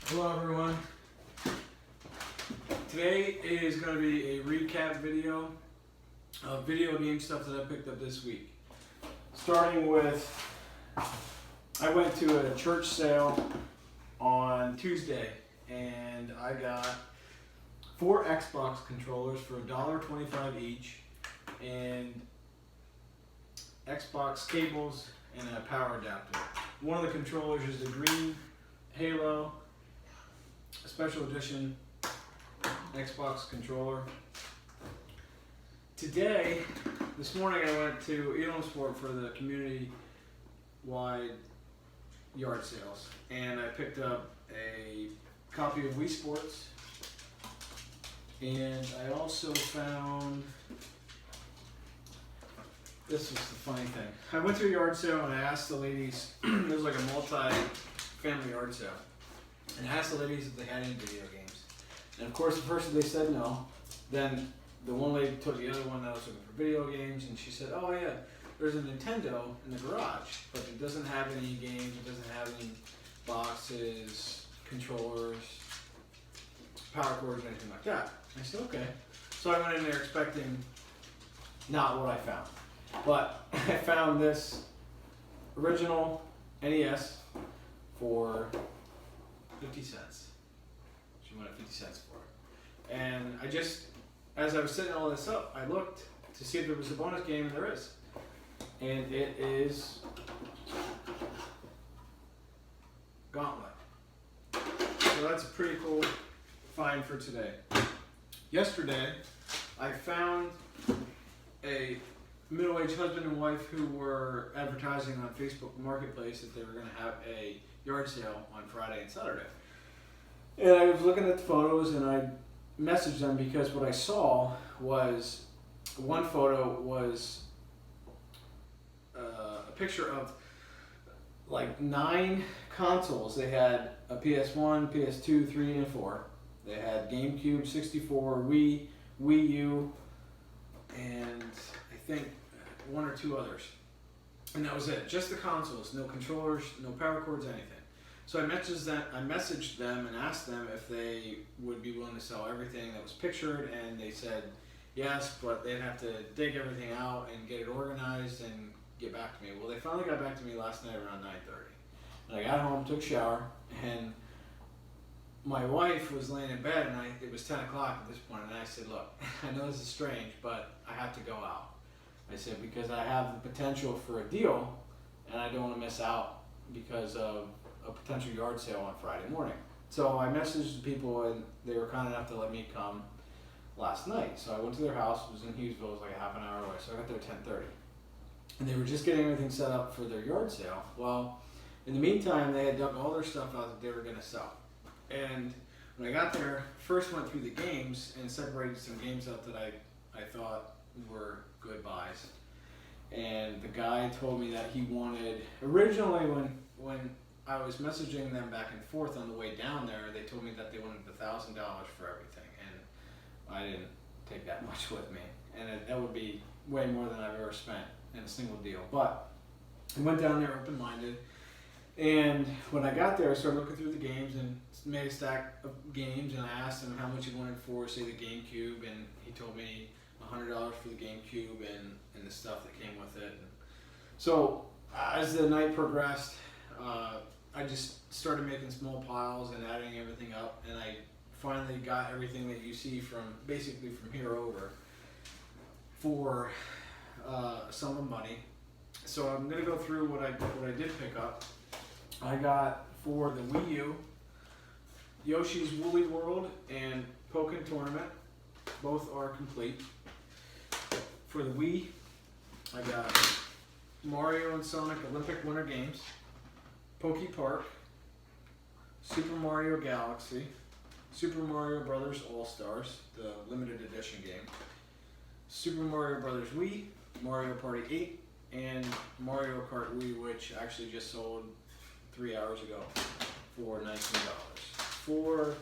Hello everyone. Today is going to be a recap video of video game stuff that I picked up this week. Starting with, I went to a church sale on Tuesday and I got 4 Xbox controllers for $1.25 each and Xbox cables and a power adapter. One of the controllers is the green Halo Special Edition Xbox controller. This morning I went to Elam Sport for the community-wide yard sales, and I picked up a copy of Wii Sports, and I also found, this was the funny thing. I went to a yard sale and I asked the ladies, it was like a multi-family yard sale, and I asked the ladies if they had any video games. And of course, at first they said no. Then the one lady took the other one that was looking for video games, and she said, "Oh yeah, there's a Nintendo in the garage, but it doesn't have any games. It doesn't have any boxes, controllers, power cords, or anything like that." I said, "Okay." So I went in there expecting not what I found, but I found this original NES for 50 cents. She wanted 50 cents for it. And I just, as I was setting all this up, I looked to see if there was a bonus game, and there is. And it is Gauntlet. So that's a pretty cool find for today. Yesterday, I found a middle-aged husband and wife who were advertising on Facebook Marketplace that they were going to have a yard sale on Friday and Saturday. And I was looking at the photos and I messaged them because what I saw was, one photo was a picture of like 9 consoles. They had a PS1, PS2, 3, and 4. They had GameCube, 64, Wii, Wii U, and I think 1 or 2 others. And that was it. Just the consoles, no controllers, no power cords, anything. So I messaged them and asked them if they would be willing to sell everything that was pictured, and they said yes, but they'd have to dig everything out and get it organized and get back to me. Well, they finally got back to me last night around 9:30. And I got home, took a shower, and my wife was laying in bed, and it was 10 o'clock at this point, and I said, "Look, I know this is strange, but I have to go out." I said, because I have the potential for a deal, and I don't want to miss out because of a potential yard sale on Friday morning. So I messaged the people, and they were kind enough to let me come last night. So I went to their house. It was in Hughesville. It was like a half an hour away. So I got there at 10:30. And they were just getting everything set up for their yard sale. Well, in the meantime, they had dug all their stuff out that they were going to sell. And when I got there, first went through the games and separated some games out that I thought were good buys. And the guy told me that he wanted, originally when I was messaging them back and forth on the way down there, they told me that they wanted $1,000 for everything, and I didn't take that much with me, and that would be way more than I've ever spent in a single deal. But I went down there open-minded, and when I got there, I started looking through the games and made a stack of games, and I asked him how much he wanted for, say, the GameCube, and he told me $100 for the GameCube and the stuff that came with it. So as the night progressed, I just started making small piles and adding everything up, and I finally got everything that you see from basically from here over for a sum of money. So I'm gonna go through what I did pick up. I got for the Wii U, Yoshi's Woolly World and Pokken Tournament. Both are complete. For the Wii, I got Mario and Sonic Olympic Winter Games, Poke Park, Super Mario Galaxy, Super Mario Brothers All-Stars, the limited edition game, Super Mario Brothers Wii, Mario Party 8, and Mario Kart Wii, which actually just sold 3 hours ago for $19. For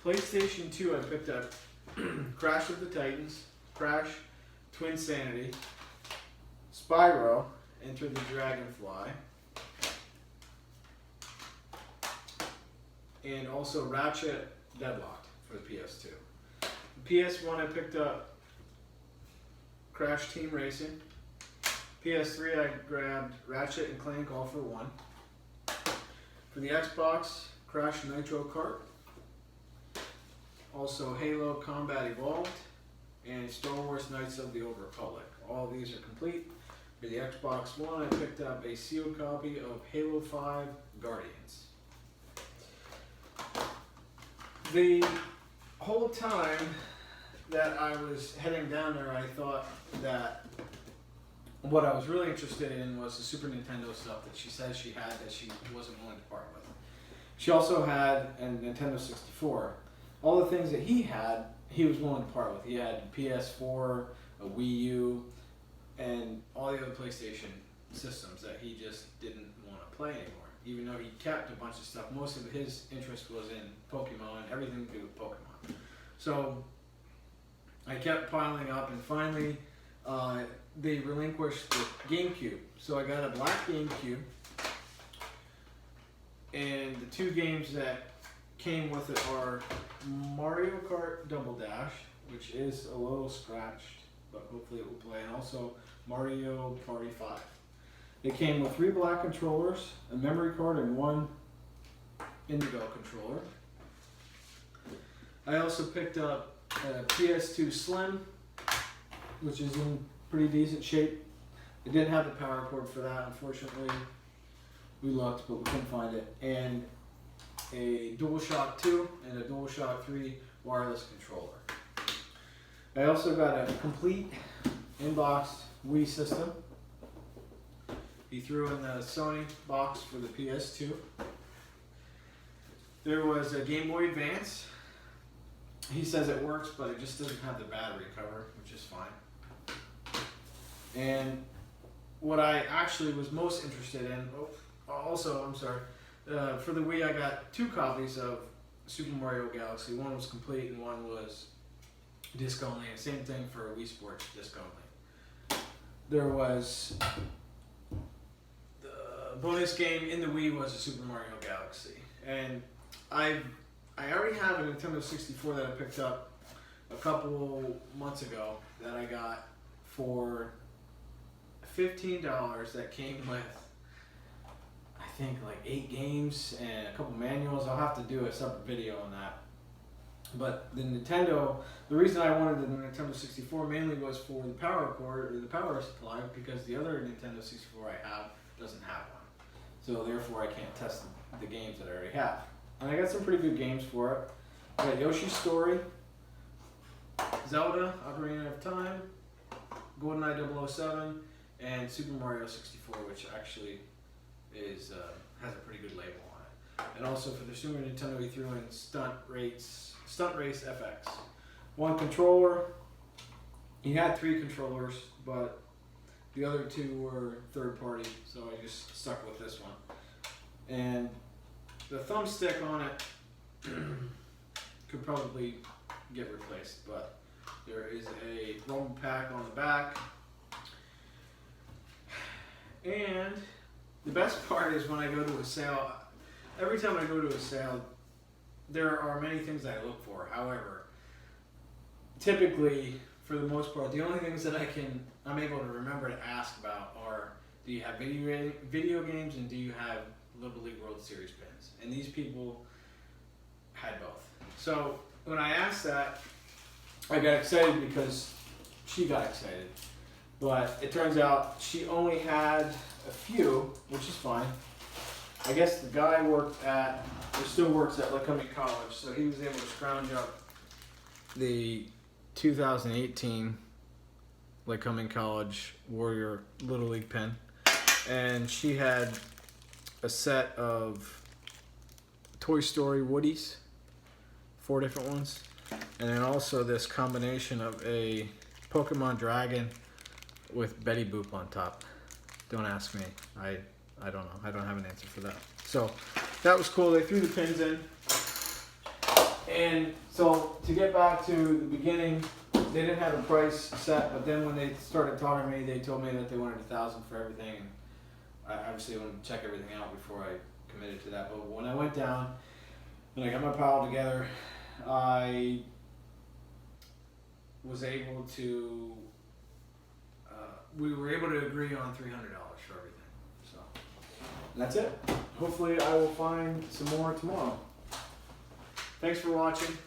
PlayStation 2, I picked up Crash of the Titans, Crash, Twinsanity, Spyro, Enter the Dragonfly, and also Ratchet Deadlocked for the PS2. The PS1 I picked up Crash Team Racing. PS3 I grabbed Ratchet and Clank All for One. For the Xbox, Crash Nitro Kart. Also Halo Combat Evolved and Star Wars Knights of the Old Republic. All of these are complete. For the Xbox One, I picked up a sealed copy of Halo 5 Guardians. The whole time that I was heading down there, I thought that what I was really interested in was the Super Nintendo stuff that she says she had that she wasn't willing to part with. She also had a Nintendo 64. All the things that he had, he was willing to part with. He had a PS4, a Wii U, and all the other PlayStation systems that he just didn't want to play anymore. Even though he kept a bunch of stuff, most of his interest was in Pokemon, everything to do with Pokemon. So I kept piling up, and finally they relinquished the GameCube. So I got a black GameCube, and the two games that came with it are Mario Kart Double Dash, which is a little scratched, but hopefully it will play, and also Mario Party 5. It came with 3 black controllers, a memory card, and 1 Indigo controller. I also picked up a PS2 Slim, which is in pretty decent shape. It didn't have the power cord for that, unfortunately. We looked, but we couldn't find it. And a DualShock 2 and a DualShock 3 wireless controller. I also got a complete in-box Wii system. He threw in the Sony box for the PS2. There was a Game Boy Advance. He says it works, but it just doesn't have the battery cover, which is fine. And what I actually was most interested in, for the Wii I got 2 copies of Super Mario Galaxy. One was complete and one was disc only. And same thing for Wii Sports, disc only. There was the bonus game in the Wii was a Super Mario Galaxy. And I already have a Nintendo 64 that I picked up a couple months ago that I got for $15 that came with, I think, like 8 games and a couple manuals. I'll have to do a separate video on that. But the reason I wanted the Nintendo 64 mainly was for the power cord, or the power supply, because the other Nintendo 64 I have doesn't have one. So therefore I can't test the games that I already have. And I got some pretty good games for it. I got Yoshi's Story, Zelda, Ocarina of Time, GoldenEye 007, and Super Mario 64, which actually has a pretty good label on it. And also for the Super Nintendo, he threw in Stunt Race FX. 1 controller. He had 3 controllers, but the other 2 were third party, so I just stuck with this one. And the thumbstick on it could probably get replaced, but there is a rumble pack on the back. And the best part is when I go to a sale, every time I go to a sale, there are many things that I look for. However, typically, for the most part, the only things that I'm able to remember to ask about are, do you have video games and do you have Little League World Series pins? And these people had both. So when I asked that, I got excited because she got excited. But it turns out she only had a few, which is fine. I guess the guy still works at Lycoming College, so he was able to scrounge up the 2018 Lycoming College Warrior Little League pin. And she had a set of Toy Story Woodies, 4 different ones. And then also this combination of a Pokemon Dragon with Betty Boop on top. Don't ask me. I don't know. I don't have an answer for that. So that was cool. They threw the pins in. And so to get back to the beginning, they didn't have a price set, but then when they started talking to me, they told me that they wanted $1,000 for everything. And I obviously wanted to check everything out before I committed to that. But when I went down, And I got my pile together. I was able to. We were able to agree on $300 for everything. So that's it. Hopefully, I will find some more tomorrow. Thanks for watching.